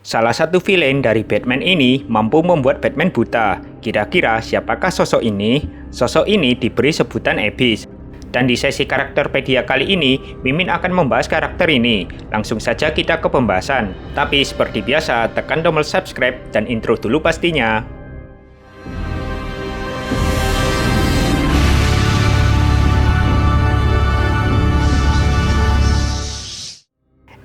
Salah satu villain dari Batman ini mampu membuat Batman buta. Kira-kira siapakah sosok ini? Sosok ini diberi sebutan Abyss. Dan di sesi karakterpedia kali ini, Mimin akan membahas karakter ini. Langsung saja kita ke pembahasan. Tapi seperti biasa, tekan tombol subscribe dan intro dulu pastinya.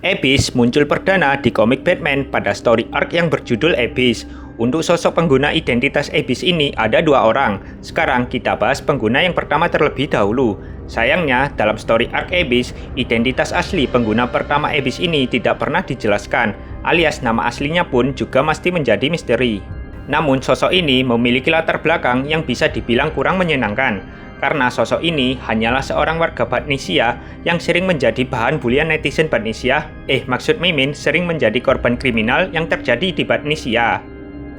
Abyss muncul perdana di komik Batman pada story arc yang berjudul Abyss. Untuk sosok pengguna identitas Abyss ini ada dua orang. Sekarang kita bahas pengguna yang pertama terlebih dahulu. Sayangnya, dalam story arc Abyss, identitas asli pengguna pertama Abyss ini tidak pernah dijelaskan, alias nama aslinya pun juga masih menjadi misteri. Namun sosok ini memiliki latar belakang yang bisa dibilang kurang menyenangkan. Karena sosok ini hanyalah seorang warga Batnesia yang sering menjadi bahan bulian netizen Batnesia. Maksud Mimin sering menjadi korban kriminal yang terjadi di Batnesia.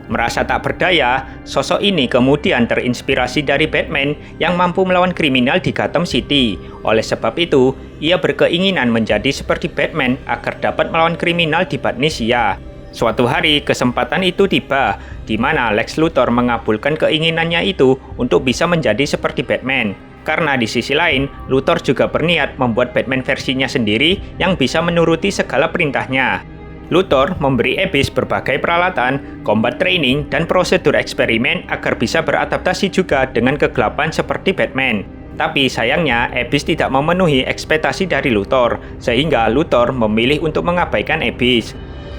Merasa tak berdaya, sosok ini kemudian terinspirasi dari Batman yang mampu melawan kriminal di Gotham City. Oleh sebab itu, ia berkeinginan menjadi seperti Batman agar dapat melawan kriminal di Batnesia. Suatu hari, kesempatan itu tiba, di mana Lex Luthor mengabulkan keinginannya itu untuk bisa menjadi seperti Batman. Karena di sisi lain, Luthor juga berniat membuat Batman versinya sendiri yang bisa menuruti segala perintahnya. Luthor memberi Abyss berbagai peralatan, combat training, dan prosedur eksperimen agar bisa beradaptasi juga dengan kegelapan seperti Batman. Tapi sayangnya, Abyss tidak memenuhi ekspektasi dari Luthor, sehingga Luthor memilih untuk mengabaikan Abyss.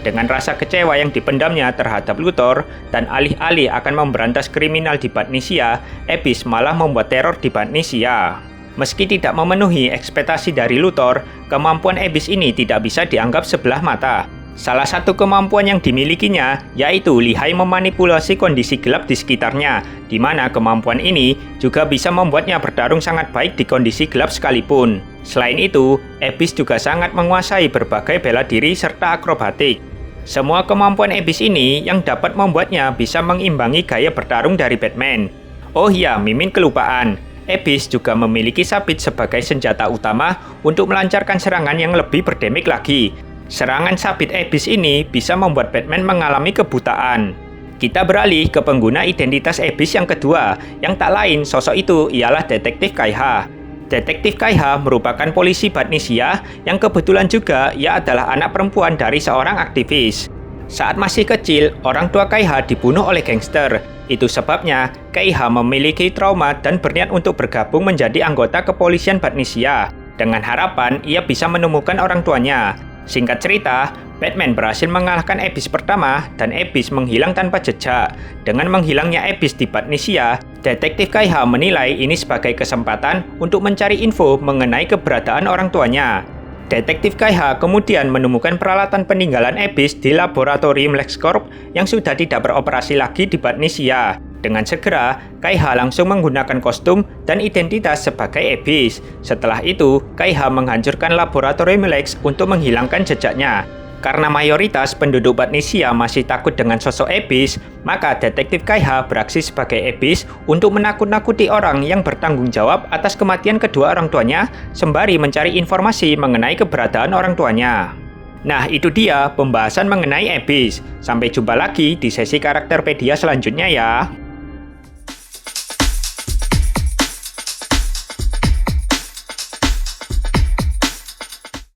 Dengan rasa kecewa yang dipendamnya terhadap Luthor dan alih-alih akan memberantas kriminal di Batnesia, Abyss malah membuat teror di Batnesia. Meski tidak memenuhi ekspektasi dari Luthor, kemampuan Abyss ini tidak bisa dianggap sebelah mata. Salah satu kemampuan yang dimilikinya yaitu lihai memanipulasi kondisi gelap di sekitarnya, di mana kemampuan ini juga bisa membuatnya bertarung sangat baik di kondisi gelap sekalipun. Selain itu, Abyss juga sangat menguasai berbagai bela diri serta akrobatik. Semua kemampuan Abyss ini yang dapat membuatnya bisa mengimbangi gaya bertarung dari Batman. Oh iya, Mimin kelupaan. Abyss juga memiliki sabit sebagai senjata utama untuk melancarkan serangan yang lebih berdamage lagi. Serangan sabit Abyss ini bisa membuat Batman mengalami kebutaan. Kita beralih ke pengguna identitas Abyss yang kedua, yang tak lain sosok itu ialah Detektif Kaiha. Detektif Kaiha merupakan polisi Batnesia yang kebetulan juga ia adalah anak perempuan dari seorang aktivis. Saat masih kecil, orang tua Kaiha dibunuh oleh gangster. Itu sebabnya Kaiha memiliki trauma dan berniat untuk bergabung menjadi anggota kepolisian Batnesia, dengan harapan ia bisa menemukan orang tuanya. Singkat cerita, Batman berhasil mengalahkan Abyss pertama dan Abyss menghilang tanpa jejak. Dengan menghilangnya Abyss di Batnesia, Detektif Kaiha menilai ini sebagai kesempatan untuk mencari info mengenai keberadaan orang tuanya. Detektif Kaiha kemudian menemukan peralatan peninggalan Abyss di laboratorium LexCorp yang sudah tidak beroperasi lagi di Batnesia. Dengan segera, Kaiha langsung menggunakan kostum dan identitas sebagai Abyss. Setelah itu, Kaiha menghancurkan laboratorium Lex untuk menghilangkan jejaknya. Karena mayoritas penduduk Batnesia masih takut dengan sosok Abyss, maka Detektif Kaiha beraksi sebagai Abyss untuk menakut-nakuti orang yang bertanggung jawab atas kematian kedua orang tuanya, sembari mencari informasi mengenai keberadaan orang tuanya. Nah, itu dia pembahasan mengenai Abyss. Sampai jumpa lagi di sesi karakterpedia selanjutnya ya.